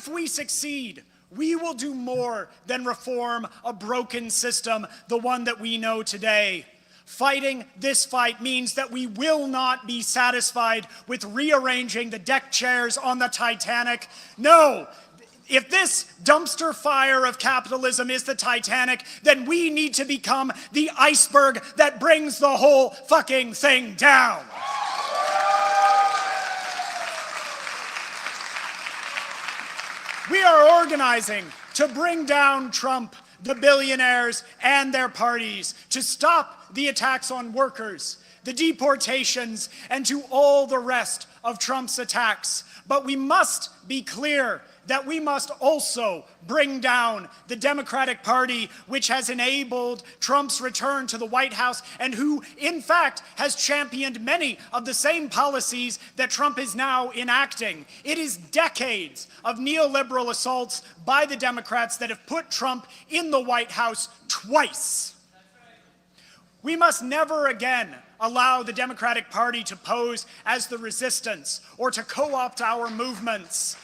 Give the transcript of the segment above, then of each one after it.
if we succeed, we will do more than reform a broken system, the one that we know today. Fighting this fight means that we will not be satisfied with rearranging the deck chairs on the Titanic. No, if this dumpster fire of capitalism is the Titanic, then we need to become the iceberg that brings the whole fucking thing down. We are organizing to bring down Trump, the billionaires, and their parties, to stop the attacks on workers, the deportations, and to all the rest of Trump's attacks. But we must be clear that we must also bring down the Democratic Party, which has enabled Trump's return to the White House and who, in fact, has championed many of the same policies that Trump is now enacting. It is decades of neoliberal assaults by the Democrats that have put Trump in the White House twice. We must never again allow the Democratic Party to pose as the resistance or to co-opt our movements.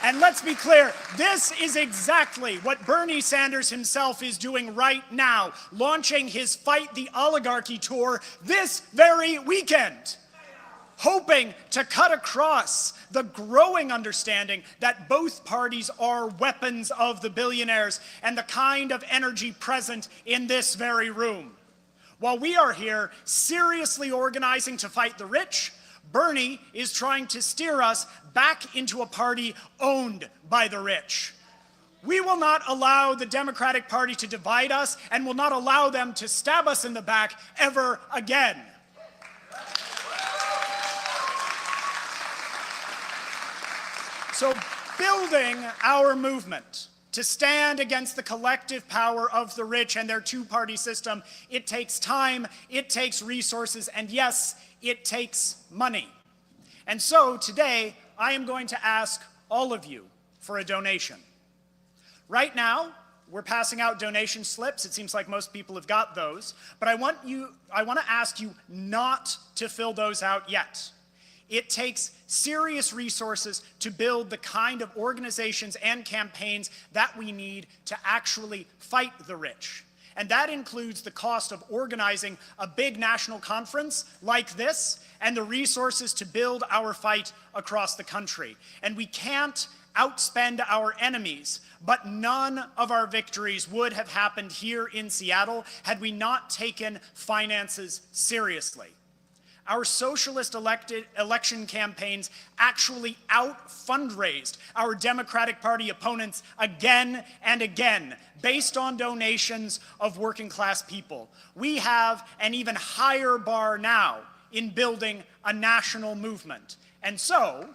And let's be clear, this is exactly what Bernie Sanders himself is doing right now, launching his Fight the Oligarchy tour this very weekend, hoping to cut across the growing understanding that both parties are weapons of the billionaires and the kind of energy present in this very room. While we are here seriously organizing to fight the rich, Bernie is trying to steer us back into a party owned by the rich. We will not allow the Democratic Party to divide us and will not allow them to stab us in the back ever again. So building our movement to stand against the collective power of the rich and their two-party system, it takes time, it takes resources, and yes, it takes money. And so today, I am going to ask all of you for a donation. Right now, we're passing out donation slips. It seems like most people have got those, but I want to ask you not to fill those out yet. It takes serious resources to build the kind of organizations and campaigns that we need to actually fight the rich. And that includes the cost of organizing a big national conference like this and the resources to build our fight across the country. And we can't outspend our enemies, but none of our victories would have happened here in Seattle had we not taken finances seriously. Our socialist election campaigns actually out-fundraised our Democratic Party opponents again and again, based on donations of working-class people. We have an even higher bar now in building a national movement. And so,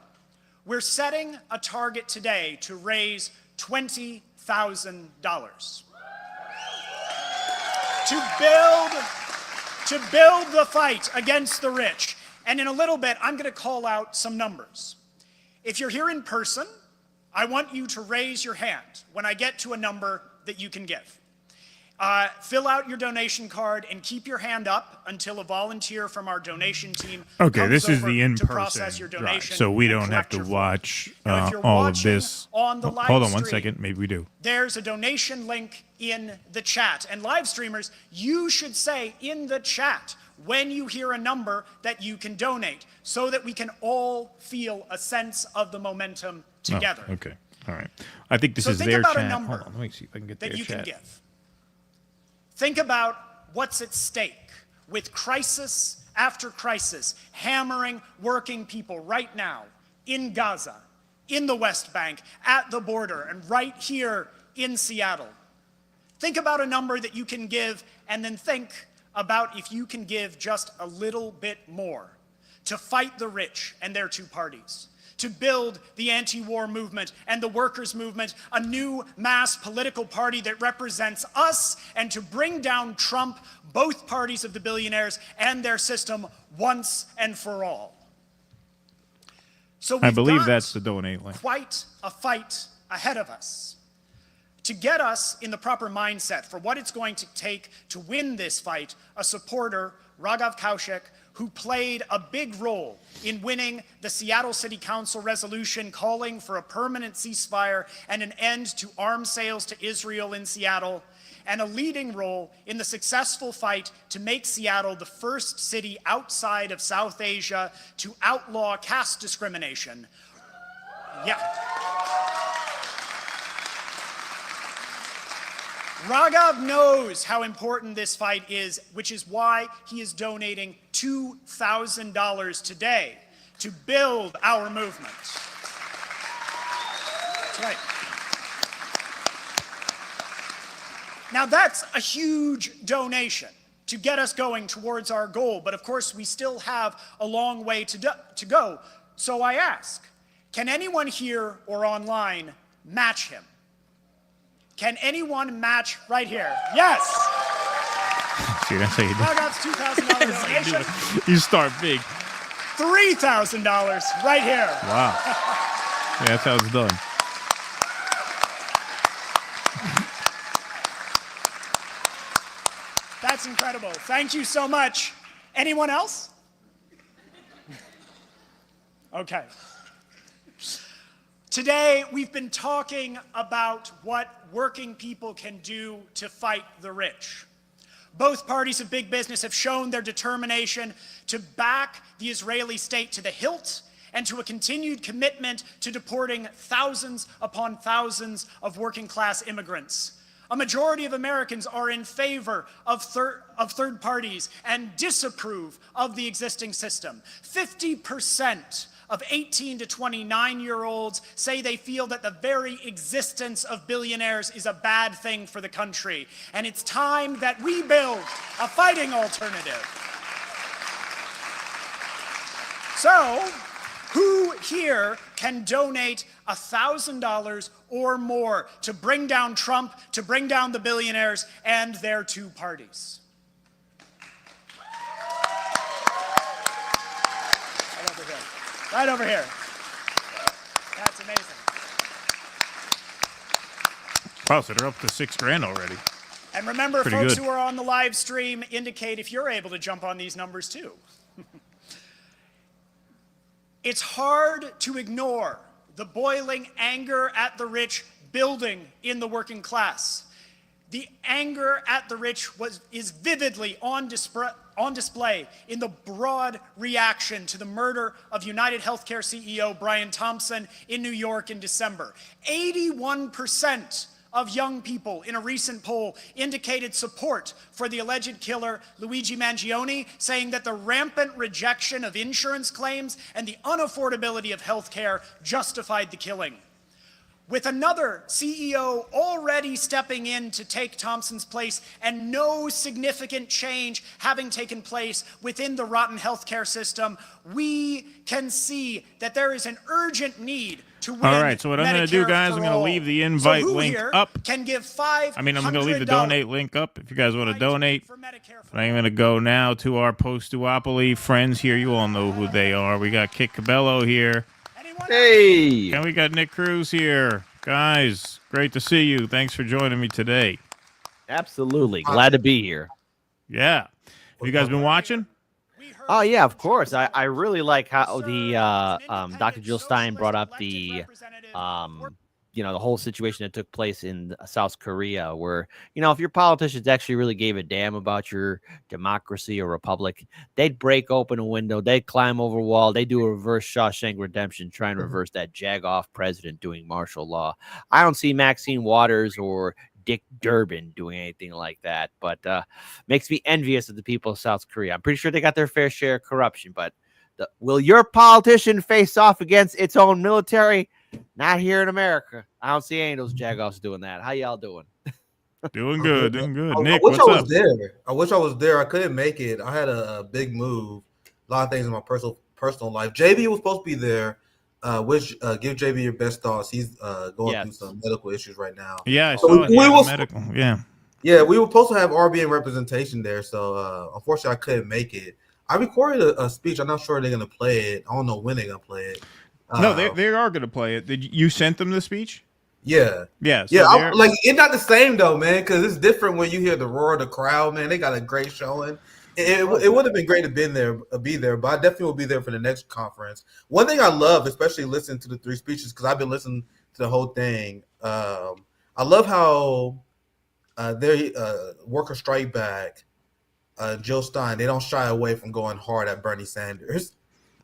we're setting a target today to raise $20,000 to build the fight against the rich. And in a little bit, I'm going to call out some numbers. If you're here in person, I want you to raise your hand when I get to a number that you can give. Fill out your donation card and keep your hand up until a volunteer from our donation team Okay, this is over the to process your in-person, donation. right, so we and don't have collect to your form. watch Now, if you're all of watching this. on the live Hold on one stream, second, maybe we do. There's a donation link in the chat. And live streamers, you should say in the chat when you hear a number that you can donate so that we can all feel a sense of the momentum together. Oh, okay, all right. I think this So is think their about a chat. number Hold on, let me see if I can get that their you chat. can give. Think about what's at stake with crisis after crisis hammering working people right now in Gaza, in the West Bank, at the border, and right here in Seattle. Think about a number that you can give, and then think about if you can give just a little bit more to fight the rich and their two parties, to build the anti-war movement and the workers' movement, a new mass political party that represents us, and to bring down Trump, both parties of the billionaires, and their system once and for all. So I believe got that's the donate link. quite a fight ahead of us. To get us in the proper mindset for what it's going to take to win this fight, a supporter, Raghav Kaushik, who played a big role in winning the Seattle City Council resolution calling for a permanent ceasefire and an end to arms sales to Israel in Seattle, and a leading role in the successful fight to make Seattle the first city outside of South Asia to outlaw caste discrimination. Yeah. Raghav knows how important this fight is, which is why he is donating $2,000 today to build our movement. That's right. Now that's a huge donation to get us going towards our goal, but of course we still have a long way to go. So I ask, can anyone here or online match him? Can anyone match right here? Yes! See, that's how you do it. Raghav's $2,000 donation. You start big. $3,000 right here. Wow. Yeah, that's how it's done. That's incredible. Thank you so much. Anyone else? Okay. Today, we've been talking about what working people can do to fight the rich. Both parties of big business have shown their determination to back the Israeli state to the hilt and to a continued commitment to deporting thousands upon thousands of working-class immigrants. A majority of Americans are in favor of third parties and disapprove of the existing system. 50% of 18 to 29-year-olds say they feel that the very existence of billionaires is a bad thing for the country. And it's time that we build a fighting alternative. So, who here can donate $1,000 or more to bring down Trump, to bring down the billionaires and their two parties? Right over here. That's amazing. Wow, so they're up to $6,000 already. And remember, Pretty folks good. who are on the live stream, indicate if you're able to jump on these numbers too. It's hard to ignore the boiling anger at the rich building in the working class. The anger at the rich is vividly on display in the broad reaction to the murder of United Healthcare CEO Brian Thompson in New York in December. 81% of young people in a recent poll indicated support for the alleged killer Luigi Mangione, saying that the rampant rejection of insurance claims and the unaffordability of healthcare justified the killing. With another CEO already stepping in to take Thompson's place and no significant change having taken place within the rotten healthcare system, we can see that there is an urgent need to win. All right, so what I'm going to do, guys, I'm going to leave the invite link up. Can give $500. I'm going to leave the donate link up if you guys want to donate. I'm going to go now to our post-Duopoly friends here. You all know who they are. We got Kit Cabello here. Hey! And we got Nick Cruz here. Guys, great to see you. Thanks for joining me today. Absolutely. Glad to be here. Yeah. Have you guys been watching? Oh, yeah, of course. I really like how the Dr. Jill Stein brought up the the whole situation that took place in South Korea, where, if your politicians actually really gave a damn about your democracy or republic, they'd break open a window, they'd climb over a wall, they'd do a reverse Shawshank Redemption, try and reverse that jag-off president doing martial law. I don't see Maxine Waters or Dick Durbin doing anything like that, but makes me envious of the people of South Korea. I'm pretty sure they got their fair share of corruption, but will your politician face off against its own military? Not here in America. I don't see any of those jagoffs doing that. How y'all doing? Doing good, doing good. Nick, I wish what's I was up? there. I wish I was there. I couldn't make it. I had a big move. A lot of things in my personal life. JB was supposed to be there. Give JB your best thoughts. He's going through some medical issues right now. Yeah, I saw it. Medical. Yeah. Yeah, we were supposed to have RBN representation there, so unfortunately I couldn't make it. I recorded a speech. I'm not sure they're gonna play it. I don't know when they're gonna play it. No, they are going to play it. Did you sent them the speech? Yeah. Yeah. So yeah. Like, it's not the same though, man, because it's different when you hear the roar of the crowd, man. They got a great showing. It would have been great to be there, but I definitely will be there for the next conference. One thing I love, especially listening to the 3 speeches, because I've been listening to the whole thing. I love how their worker strike back, Jill Stein, they don't shy away from going hard at Bernie Sanders,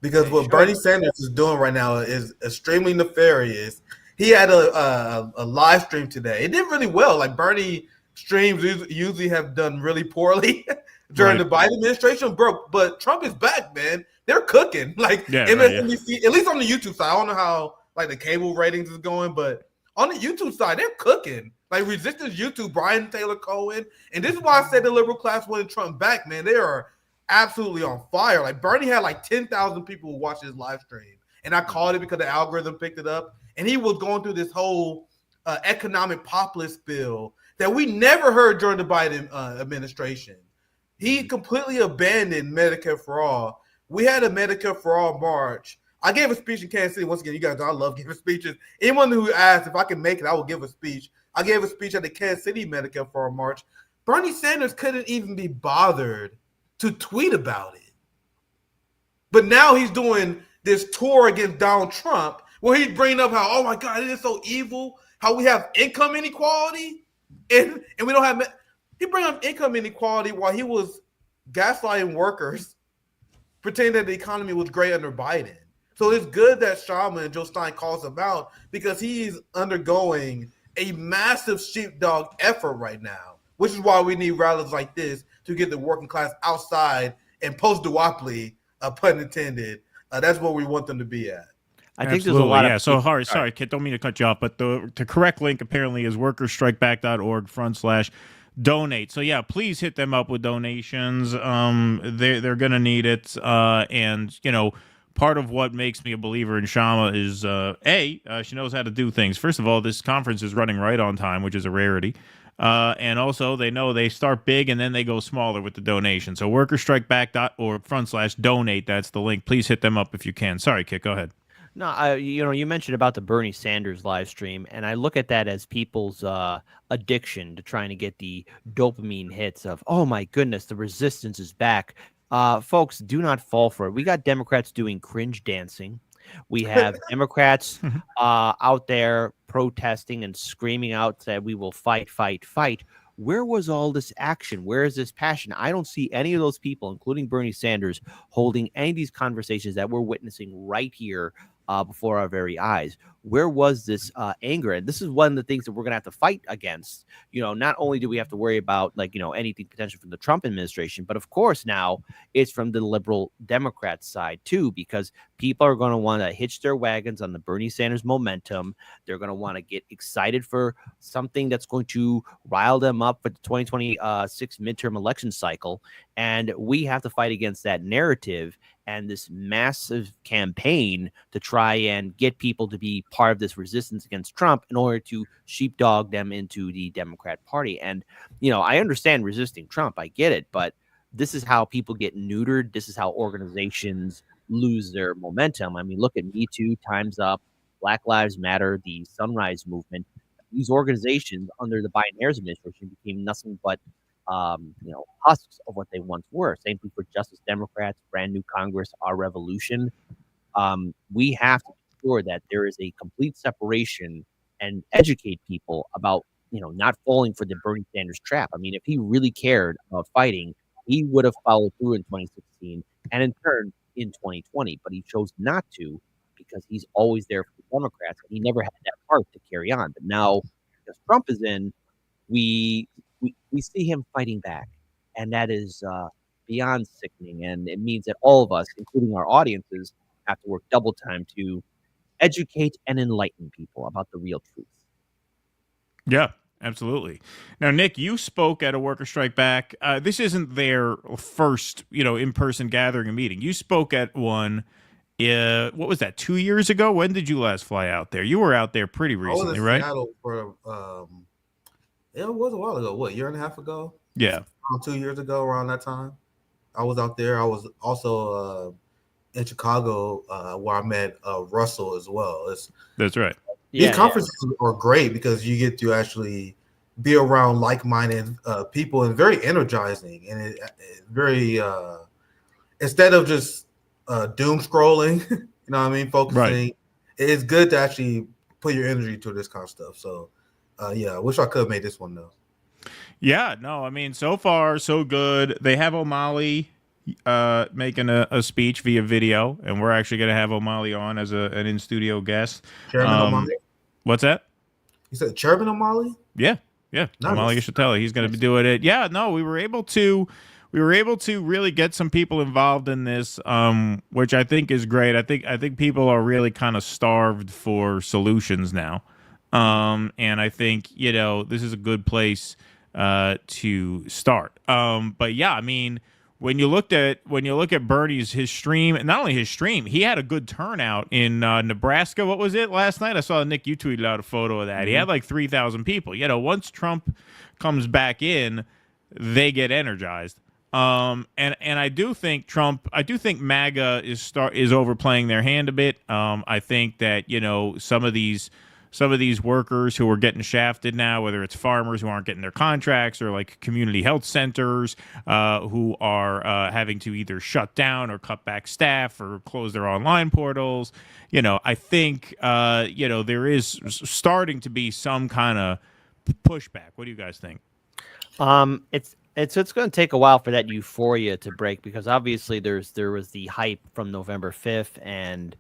because what Bernie Sanders is doing right now is extremely nefarious. He had a live stream today. It did really well. Like, Bernie streams usually have done really poorly during the Biden administration, bro. But Trump is back, man. They're cooking. Like, MSNBC, at least on the YouTube side. I don't know how like the cable ratings is going, but on the YouTube side, they're cooking. Like, Resistance YouTube, Brian Taylor Cohen. And this is why I said the liberal class wanted Trump back, man. They are absolutely on fire. Like, Bernie had like 10,000 people who watched his live stream. And I called it because the algorithm picked it up. And he was going through this whole economic populist bill that we never heard during the Biden administration. He completely abandoned Medicare for All. We had a Medicare for All march. I gave a speech in Kansas City. Once again, you guys know I love giving speeches. Anyone who asked if I can make it, I will give a speech. I gave a speech at the Kansas City Medicare for All march. Bernie Sanders couldn't even be bothered to tweet about it. But now he's doing this tour against Donald Trump, where he's bringing up how, oh my God, it is so evil, how we have income inequality, and we don't have. He bring up income inequality while he was gaslighting workers, pretending that the economy was great under Biden. So it's good that Sharma and Joe Stein calls him out, because he's undergoing a massive sheepdog effort right now, which is why we need rallies like this to get the working class outside and post-duopoly, pun intended. That's where we want them to be at. I think there's a lot of so sorry, Kit, don't mean to cut you off, but the correct link apparently is workerstrikeback.org/donate. So yeah, please hit them up with donations. They're gonna need it. And you know, part of what makes me a believer in Shama is she knows how to do things. First of all, this conference is running right on time, which is a rarity. And also they know they start big and then they go smaller with the donation. So workerstrikeback.org/donate. That's the link. Please hit them up if you can. Sorry, Kit, go ahead. No, you mentioned about the Bernie Sanders live stream, and I look at that as people's addiction to trying to get the dopamine hits of, oh my goodness, the resistance is back. Folks, do not fall for it. We got Democrats doing cringe dancing. We have Democrats out there protesting and screaming out that we will fight, fight, fight. Where was all this action? Where is this passion? I don't see any of those people, including Bernie Sanders, holding any of these conversations that we're witnessing right here before our very eyes. Where was this anger? And this is one of the things that we're going to have to fight against. You know, not only do we have to worry about, like, you know, anything potential from the Trump administration, but of course now it's from the liberal Democrat side too, because people are going to want to hitch their wagons on the Bernie Sanders momentum. They're going to want to get excited for something that's going to rile them up for the 2026 midterm election cycle. And we have to fight against that narrative and this massive campaign to try and get people to be part of this resistance against Trump in order to sheepdog them into the Democrat Party. And, you know, I understand resisting Trump. I get it. But this is how people get neutered. This is how organizations lose their momentum. I mean, look at Me Too, Time's Up, Black Lives Matter, the Sunrise Movement. These organizations under the Biden-Harris administration became nothing but husks of what they once were. Same thing for Justice Democrats, Brand New Congress, Our Revolution. We have to ensure that there is a complete separation and educate people about, not falling for the Bernie Sanders trap. I mean, if he really cared about fighting, he would have followed through in 2016 and in turn in 2020, but he chose not to because he's always there for the Democrats and he never had that heart to carry on. But now, because Trump is in, we see him fighting back, and that is beyond sickening. And it means that all of us, including our audiences, have to work double time to educate and enlighten people about the real truth. Yeah, absolutely. Now, Nick, you spoke at a Worker Strike Back. This isn't their first, in-person gathering and meeting. You spoke at one. What was that? 2 years ago? When did you last fly out there? You were out there pretty recently, right? Seattle for it was a while ago. What, a year and a half ago? Yeah, 2 years ago, around that time. I was out there. I was also in Chicago where I met Russell as well. That's right. These conferences are great because you get to actually be around like-minded people, and very energizing, and it very instead of just doom scrolling, you know what I mean, focusing. Right. It's good to actually put your energy to this kind of stuff. So, I wish I could have made this one though. Yeah, no, I mean, so far so good. They have O'Malley making a speech via video, and we're actually going to have O'Malley on as an in-studio guest. Chairman O'Malley? What's that? You said Chairman O'Malley? Yeah. Nice. O'Malley Yeshiteli. He's going to be doing it. Yeah, no, we were able to really get some people involved in this, which I think is great. I think people are really kind of starved for solutions now. And I think, this is a good place to start. But yeah, I mean, when you look at Bernie's stream, and not only his stream, he had a good turnout in Nebraska. What was it last night? I saw Nick, you tweeted out a photo of that. Mm-hmm. He had like 3,000 people. Once Trump comes back in, they get energized. And I do think MAGA is overplaying their hand a bit. I think that some of these workers who are getting shafted now, whether it's farmers who aren't getting their contracts or like community health centers who are having to either shut down or cut back staff or close their online portals. I think, there is starting to be some kind of pushback. What do you guys think? It's going to take a while for that euphoria to break, because obviously there was the hype from November 5th and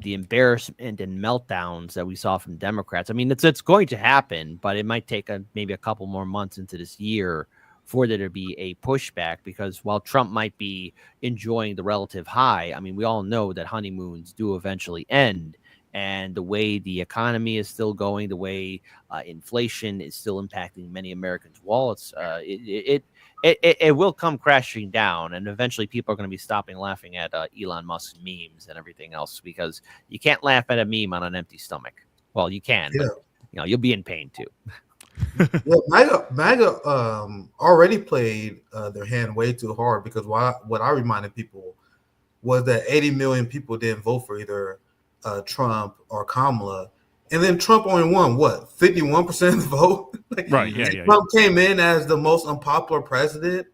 the embarrassment and meltdowns that we saw from Democrats. I mean, it's going to happen, but it might take maybe a couple more months into this year for there to be a pushback, because while Trump might be enjoying the relative high, I mean, we all know that honeymoons do eventually end. And the way the economy is still going, the way inflation is still impacting many Americans' wallets, it will come crashing down, and eventually people are going to be stopping laughing at Elon Musk's memes and everything else, because you can't laugh at a meme on an empty stomach. Well, you can, but you'll be in pain too. MAGA already played their hand way too hard, because what I reminded people was that 80 million people didn't vote for either Trump or Kamala, and then Trump only won 51% of the vote. Right. Yeah. Trump came in as the most unpopular president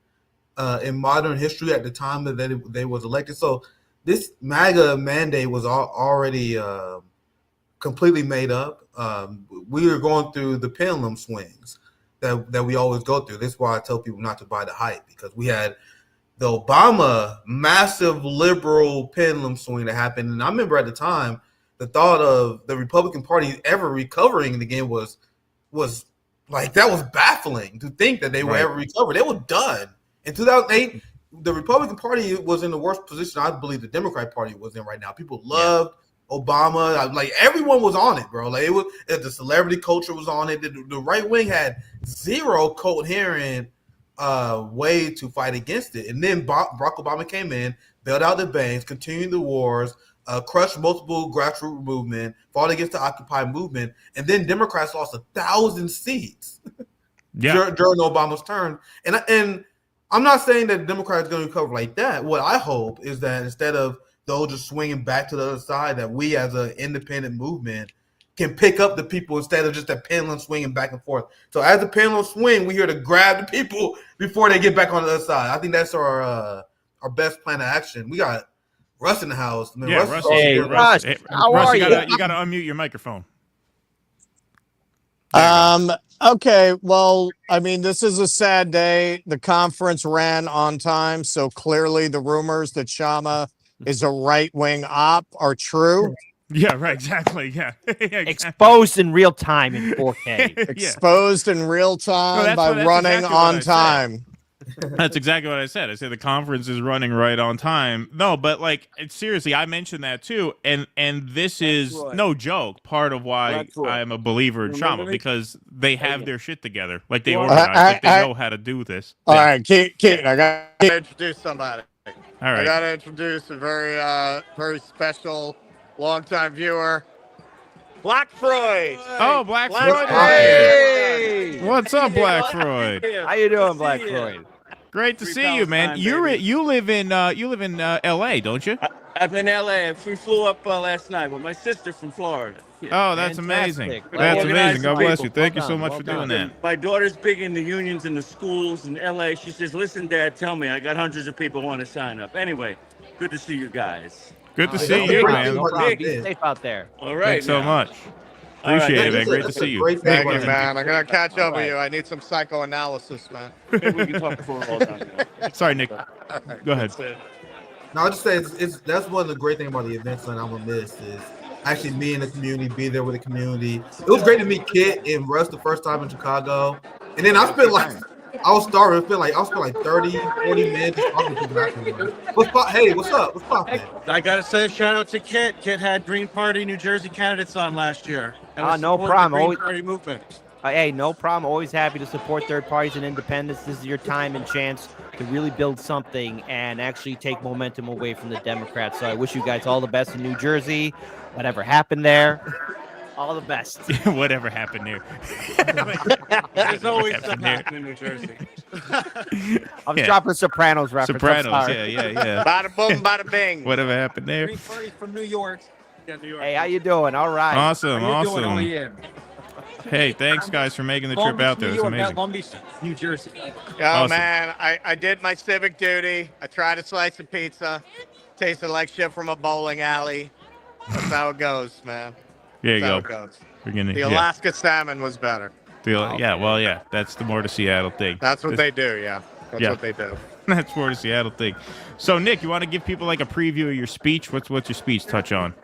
in modern history at the time that they was elected. So this MAGA mandate was already completely made up. We were going through the pendulum swings that we always go through. This is why I tell people not to buy the hype, because we had the Obama massive liberal pendulum swing that happened. And I remember at the time, the thought of the Republican Party ever recovering again was like, that was baffling to think that they would ever recover. They were done. In 2008, the Republican Party was in the worst position I believe the Democratic Party was in right now. People loved Obama. Like, everyone was on it, bro. Like, the celebrity culture was on it. The right wing had zero coherent way to fight against it. And then Barack Obama came in, bailed out the banks, continued the wars, crushed multiple grassroots movement, fought against the Occupy movement, and then Democrats lost 1,000 seats during Obama's term. And I'm not saying that Democrats are going to recover like that. What I hope is that instead of those just swinging back to the other side, that we as an independent movement can pick up the people instead of just a pendulum swinging back and forth. So as the pendulum swing, we're here to grab the people before they get back on the other side. I think that's our best plan of action. We got Russ in the house. Man, Russ, Russ, how are you? You got to unmute your microphone. Okay, well, I mean, this is a sad day. The conference ran on time, so clearly the rumors that Shama is a right-wing op are true. Yeah, right, exactly. Yeah. Exactly. Exposed in real time in 4K. Exposed in real time by running exactly on time. That's exactly what I said. I said the conference is running right on time. No, but like, seriously, I mentioned that too, and this is no joke. Part of why I'm a believer in Shama, because they have their shit together. Like, they organize, they know how to do this. All right, Keaton, I got to introduce somebody. All right, I got to introduce a very special longtime viewer, Black Freud. Oh, Black Freud. Hey! What's up, Black Freud? How you doing, Black Freud? Great to see you, man. You live in L.A., don't you? I'm in LA. We flew up last night with my sister from Florida. Yeah. Oh, that's amazing. Fantastic. That's Organizing amazing. God bless people. you. Thank you Well so done, much well for doing done. that. My daughter's big in the unions and the schools in LA. She says, "Listen, Dad, tell me. I got hundreds of people want to sign up." Anyway, good to see you guys. Good to That's see no you, problem, man. No problem. Be Big. safe out there. All right. Thanks so now. much. All right, Appreciate it, thank man. you. Great to That's see a you. great thing Thank about you, it. man. I'm gonna catch up with right. you. I need some psychoanalysis, man. Maybe we can talk before we're all done. Sorry, Nick. Go ahead. No, I'll just say it's that's one of the great things about the event Son I'm gonna miss is actually be in the community, be there with the community. It was great to meet Kit and Russ the first time in Chicago. And then I spent I was starving. I spent like 30, 40 minutes just talking to people afterwards. Hey, what's up? What's poppin'? I gotta say a shout out to Kit. Kit had Green Party New Jersey candidates on last year. And was No supporting the problem. Green Always- Party movement. Hey, no problem. Always happy to support third parties and independents. This is your time and chance to really build something and actually take momentum away from the Democrats. So I wish you guys all the best in New Jersey. Whatever happened there, all the best. Whatever happened there. There's always happened stuff there? happening in New Jersey. I'm Yeah. dropping a Sopranos reference. I'm Sopranos. sorry. Yeah. Bada boom, bada bing. Whatever happened there. Green Party from New York. Yeah, New York. Hey, how you doing? All right. Awesome. How you doing? Awesome. Oh, yeah. Hey, thanks, guys, for making the Long trip Beach, out there. New It's York, not amazing. Long Beach, New Jersey. Oh Awesome. man, I did my civic duty. I tried a slice of pizza. Tasted like shit from a bowling alley. That's how it goes, man. There you That's how go. it goes. We're gonna, The yeah. Alaska salmon was better. Yeah. That's the more to Seattle thing. That's what they do, yeah. That's Yeah. what they do. That's more to Seattle thing. So, Nick, you want to give people like a preview of your speech? What's your speech touch on?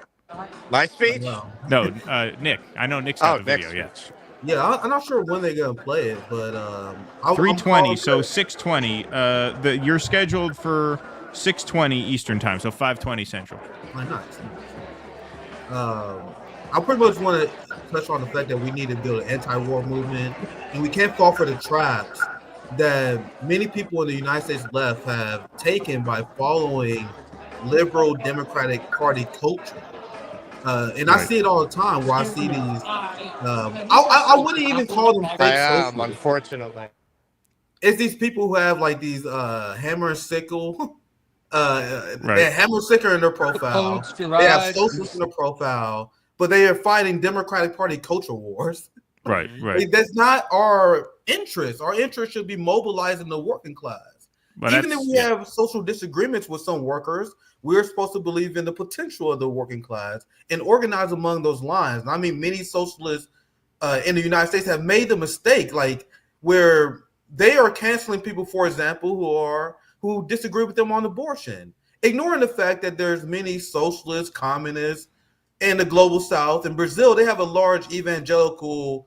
My speech? No, Nick. I know Nick's got Oh, the video. next Yeah. speech. Yeah, I'm not sure when they're gonna play it, but I'm 3:20. calling So it. 6:20. You're scheduled for 6:20 Eastern time. So 5:20 Central. Why not? I pretty much want to touch on the fact that we need to build an anti-war movement, and we can't fall for the traps that many people in the United States left have taken by following liberal Democratic Party culture. And I Right. see it all the time where I see these. I wouldn't even call them fake I am, socialists. unfortunately. It's these people who have like these hammer and sickle. They Right. have hammer and sickle in their profile. Coats to They have ride. socialists in their profile, but they are fighting Democratic Party culture wars. Right. That's not our interest. Our interest should be mobilizing the working class. But Even if that's- we yeah. have social disagreements with some workers, we're supposed to believe in the potential of the working class and organize among those lines. And I mean, many socialists in the United States have made the mistake, like where they are canceling people, for example, who disagree with them on abortion, ignoring the fact that there's many socialists, communists in the global South. In Brazil, they have a large evangelical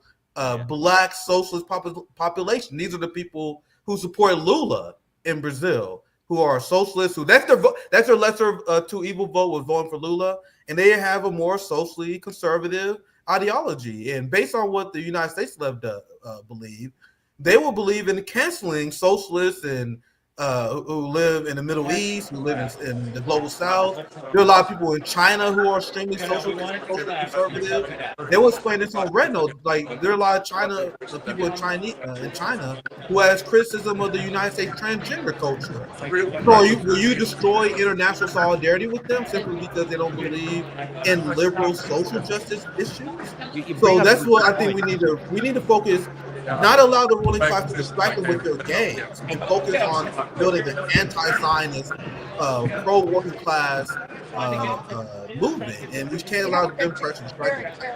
black socialist population. These are the people who support Lula in Brazil, who are socialists. Who that's their lesser two evil vote was voting for Lula, and they have a more socially conservative ideology. And based on what the United States left believe, they will believe in canceling socialists and who live in the Middle East, who live in the global South. There are a lot of people in China who are extremely social conservative. They will explain this on Red Note. Like there are a lot of people in China who has criticism of the United States transgender culture. So will you destroy international solidarity with them simply because they don't believe in liberal social justice issues? You bring So up that's a what good I think point. we need to focus. Not allow the ruling class to distract them with their games and focus on building the anti-Zionist, pro-working class movement. And we can't allow the Democrats to distract them.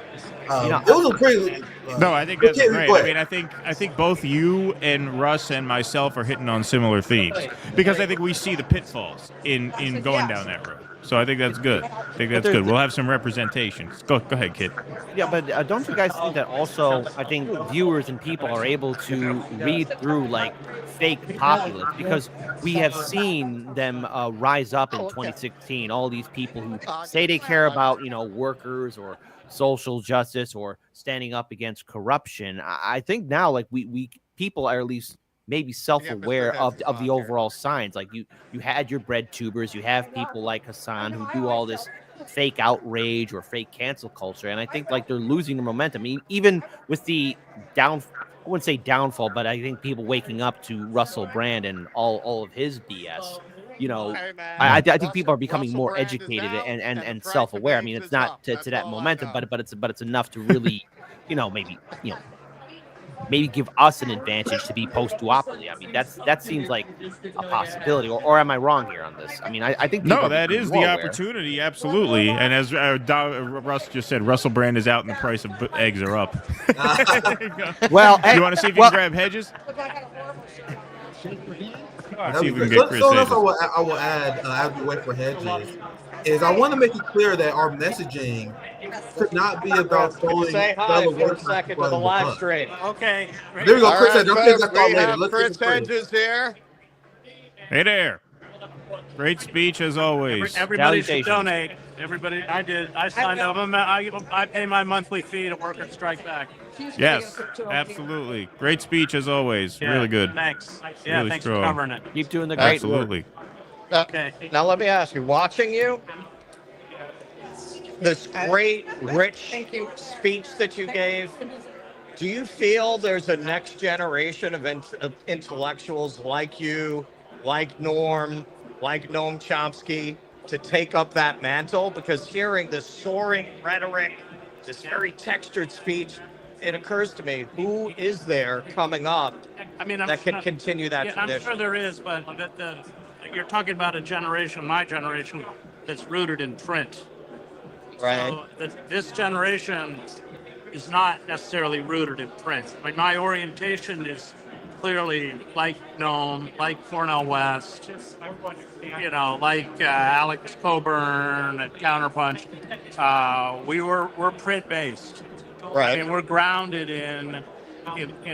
It was a pretty. No, I think that's okay, great. go I ahead. mean, I think both you and Russ and myself are hitting on similar themes because I think we see the pitfalls in going down that road. So I think that's good. I think that's good. We'll have some representation. Go ahead, kid. Yeah, but don't you guys think that also, I think viewers and people are able to read through like fake populists because we have seen them rise up in 2016. All these people who say they care about, workers or social justice or standing up against corruption. I think now, like we people are at least maybe self-aware of the overall signs. Like you had your bread tubers, you have people like Hassan who do all this fake outrage or fake cancel culture, and I think like they're losing their momentum. Even with the I wouldn't say downfall, but I think people waking up to Russell Brand and all of his BS. Hey, man, I think people are Russell becoming more Brand is educated out, and the price self-aware. I of mean, eggs it's is not up. to That's that all I momentum, know. but it's enough to really, maybe give us an advantage to be post-duopoly. I mean, that seems like a possibility, or am I wrong here on this? I mean, I think people No, are that becoming is more the aware. opportunity, absolutely. And as Russ just said, Russell Brand is out and the price of eggs are up. Well, You want to see if you can grab Hedges? That'd See be if we can great. get So, Chris so else Hedges. I will add as we wait for Hedges is I want to make it clear that our messaging should not be about throwing Say hi fellow for a working class second people to the under the live bus. stream. Okay. There we go, All Chris right, Hedges. I'll take folks, that thought we later. have Let's get Chris to Chris. Hedges here. Hey there. Great speech as always. Everybody should Salutations. donate. Everybody, I did. I signed up. I pay my monthly fee to work at Strike Back. Yes, absolutely. Great speech as always. Yeah, Really good. Thanks. Yeah, Really thanks for strong. covering it. Keep doing the great work. Absolutely. Okay. Now let me ask you, watching you, this great, rich speech that you gave, do you feel there's a next generation of intellectuals like you, like Norm, like Noam Chomsky, to take up that mantle? Because hearing this soaring rhetoric, this very textured speech, it occurs to me, who is there coming up I mean, that can continue that yeah, I'm tradition? sure there is, but you're talking about a generation, my generation, that's rooted in print. Right. So this generation is not necessarily rooted in print. I mean, my orientation is clearly like Noam, like Cornel West, like Alex Coburn at Counterpunch. We're print based. I mean, we're grounded in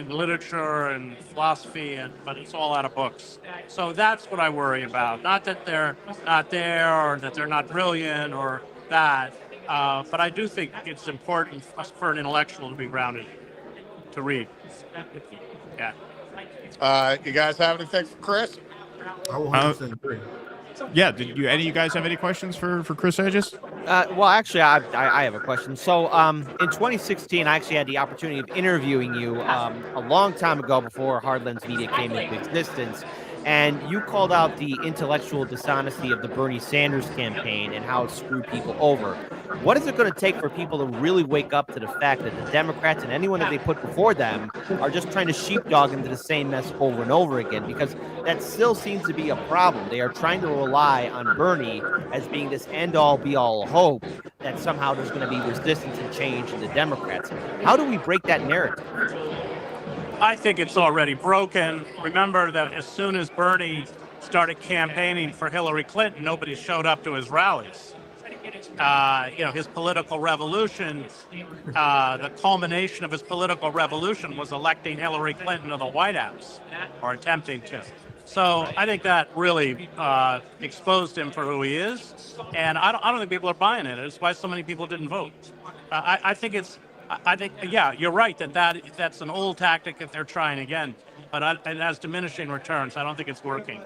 literature and philosophy, but it's all out of books. So that's what I worry about. Not that they're not there or that they're not brilliant or that, but I do think it's important for an intellectual to be grounded, to read. Yeah. You guys have anything for Chris? I will 100% agree. Yeah, did you any of you guys have any questions for Chris Hedges? Well, actually, I have a question. So, in 2016, I actually had the opportunity of interviewing you a long time ago before Hardlands Media came into existence, and you called out the intellectual dishonesty of the Bernie Sanders campaign and how it screwed people over. What is it going to take for people to really wake up to the fact that the Democrats and anyone that they put before them are just trying to sheepdog into the same mess over and over again? Because that still seems to be a problem. They are trying to rely on Bernie as being this end-all, be-all hope that somehow there's going to be resistance and change in the Democrats. How do we break that narrative? I think it's already broken. Remember that as soon as Bernie started campaigning for Hillary Clinton, nobody showed up to his rallies. His political revolution, the culmination of his political revolution was electing Hillary Clinton to the White House, or attempting to. So I think that really exposed him for who he is, and I don't think people are buying it. It's why so many people didn't vote. I think yeah, you're right that's an old tactic if they're trying again, but it has diminishing returns. I don't think it's working.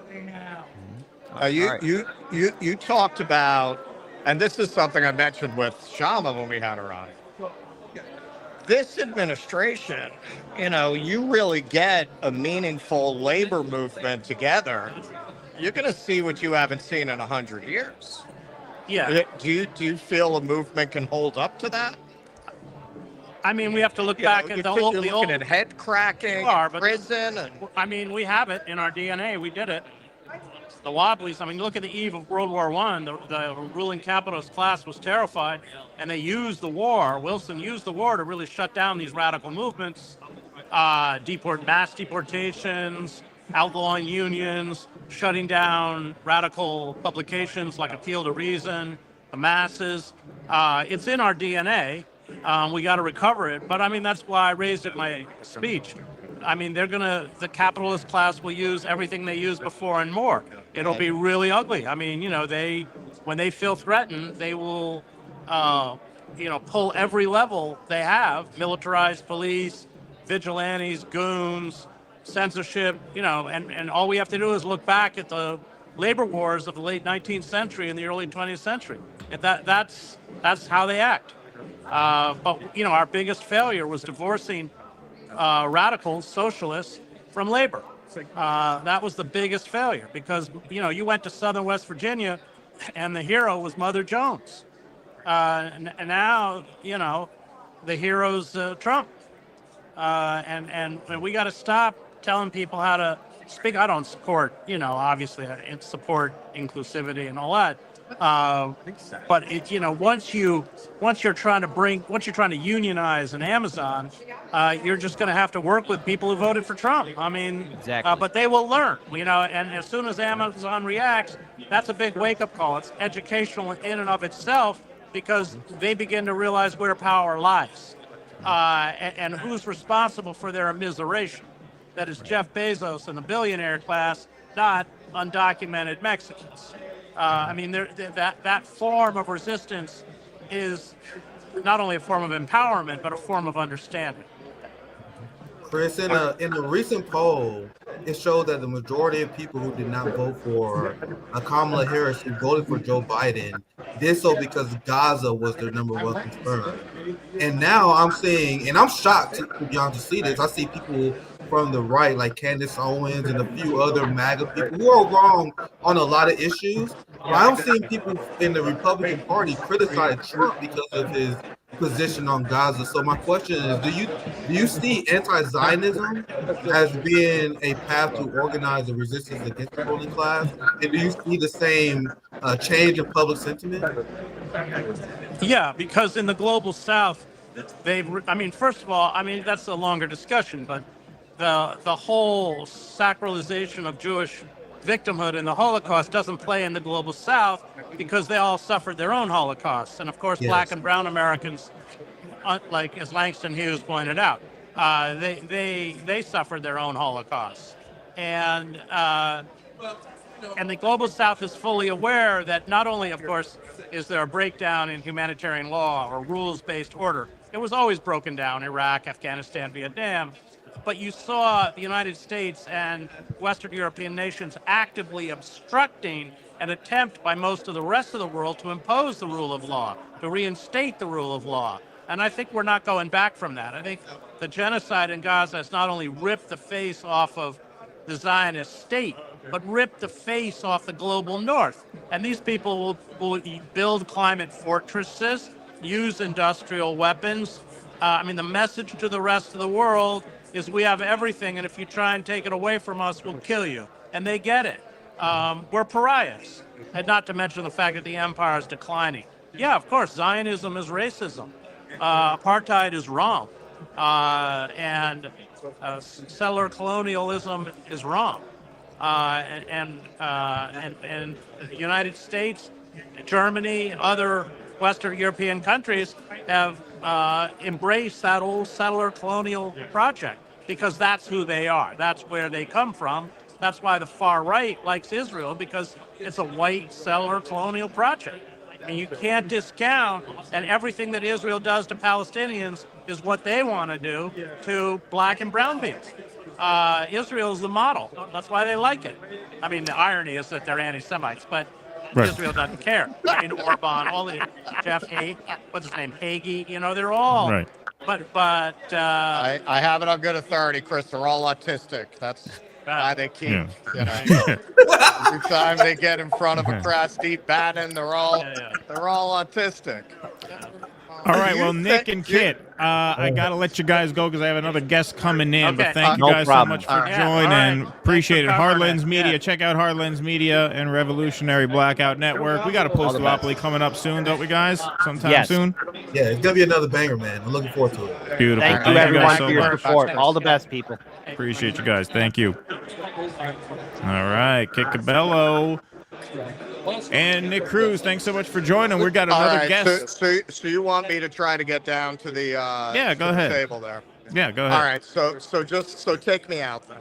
You talked about, and this is something I mentioned with Shama when we had her on. This administration, you really get a meaningful labor movement together, you're going to see what you haven't seen in 100 years. Yeah. Do you feel a movement can hold up to that? I mean, we have to look back at the You're old. looking at head cracking, prison, and I mean, we have it in our DNA. We did it. The Wobblies. I mean, look at the eve of World War I. The ruling capitalist class was terrified, and they used the war. Wilson used the war to really shut down these radical movements, mass deportations, outlawing unions, shutting down radical publications like Appeal to Reason, the masses. It's in our DNA. We got to recover it. But I mean, that's why I raised it in my speech. I mean, the capitalist class will use everything they used before and more. It'll be really ugly. I mean, when they feel threatened, they will, pull every level they have: militarized police, vigilantes, goons, censorship, and all we have to do is look back at the labor wars of the late 19th century and the early 20th century. That's how they act. But our biggest failure was divorcing radicals, socialists, from labor. That was the biggest failure because, you went to southern West Virginia and the hero was Mother Jones. And now, the hero's Trump. And we got to stop telling people how to speak. I don't support, obviously, I support inclusivity and all that. But once you're trying to unionize an Amazon, you're just going to have to work with people who voted for Trump. I mean, Exactly. but they will learn, and as soon as Amazon reacts, that's a big wake-up call. It's educational in and of itself because they begin to realize where power lies, and who's responsible for their immiseration. That is Jeff Bezos and the billionaire class, not undocumented Mexicans. That form of resistance is not only a form of empowerment, but a form of understanding. Chris, in a recent poll, it showed that the majority of people who did not vote for Kamala Harris, who voted for Joe Biden, did so because Gaza was their number one concern. And now I'm seeing, and I'm shocked to be honest to see this. I see people from the right, like Candace Owens and a few other MAGA people who are wrong on a lot of issues. But I'm seeing people in the Republican Party criticize Trump because of his position on Gaza. So my question is, do you see anti-Zionism as being a path to organize a resistance against the ruling class? And do you see the same change in public sentiment? Yeah, because in the global South, first of all, that's a longer discussion, but the whole sacralization of Jewish victimhood in the Holocaust doesn't play in the global South because they all suffered their own Holocausts. And of course, Yes. Black and brown Americans, like as Langston Hughes pointed out, they suffered their own Holocausts. And the global South is fully aware that not only, of course, is there a breakdown in humanitarian law or rules-based order. It was always broken down, Iraq, Afghanistan, Vietnam. But you saw the United States and Western European nations actively obstructing an attempt by most of the rest of the world to impose the rule of law, to reinstate the rule of law. And I think we're not going back from that. I think the genocide in Gaza has not only ripped the face off of the Zionist state, but ripped the face off the global north. And these people will build climate fortresses, use industrial weapons. The message to the rest of the world is we have everything, and if you try and take it away from us, we'll kill you. And they get it. We're pariahs. And not to mention the fact that the empire is declining. Yeah, of course, Zionism is racism. Apartheid is wrong. And settler colonialism is wrong. And the United States, Germany, other Western European countries have embraced that old settler colonial project because that's who they are. That's where they come from. That's why the far right likes Israel, because it's a white settler colonial project. And you can't discount, and everything that Israel does to Palestinians is what they want to do to black and brown people. Israel is the model. That's why they like it. The irony is that they're anti-Semites, but Right. Israel doesn't care. Orban, all the Jeff what's his name, Hagee, they're all. Right. But I have it on good authority, Chris. They're all autistic. That's why they keep. Yeah. Every time they get in front of a crusty Bannon, they're all autistic. All right, You well, Nick think and Kit, I got to let you guys go because I have another guest coming in. Okay. But thank you No guys problem. so much for Yeah, joining. all right. Appreciate it. Thanks for covering Heartlands it. Media. Yeah. Check out Heartlands Media and Revolutionary Blackout Network. We got a post Duopoly coming up soon, don't we, guys? Sometime Yes. soon? Yeah, it's gonna be another banger, man. I'm looking forward to it. Beautiful. Thank you, guys everyone, so for your much. support. All the best, people. Appreciate you guys. Thank you. All right, Kit Cabello and Nick Cruz, thanks so much for joining. We got All another right, guest. so you want me to try to get down to the Yeah, go to the ahead. table there? Yeah, go ahead. All right, so take me out then.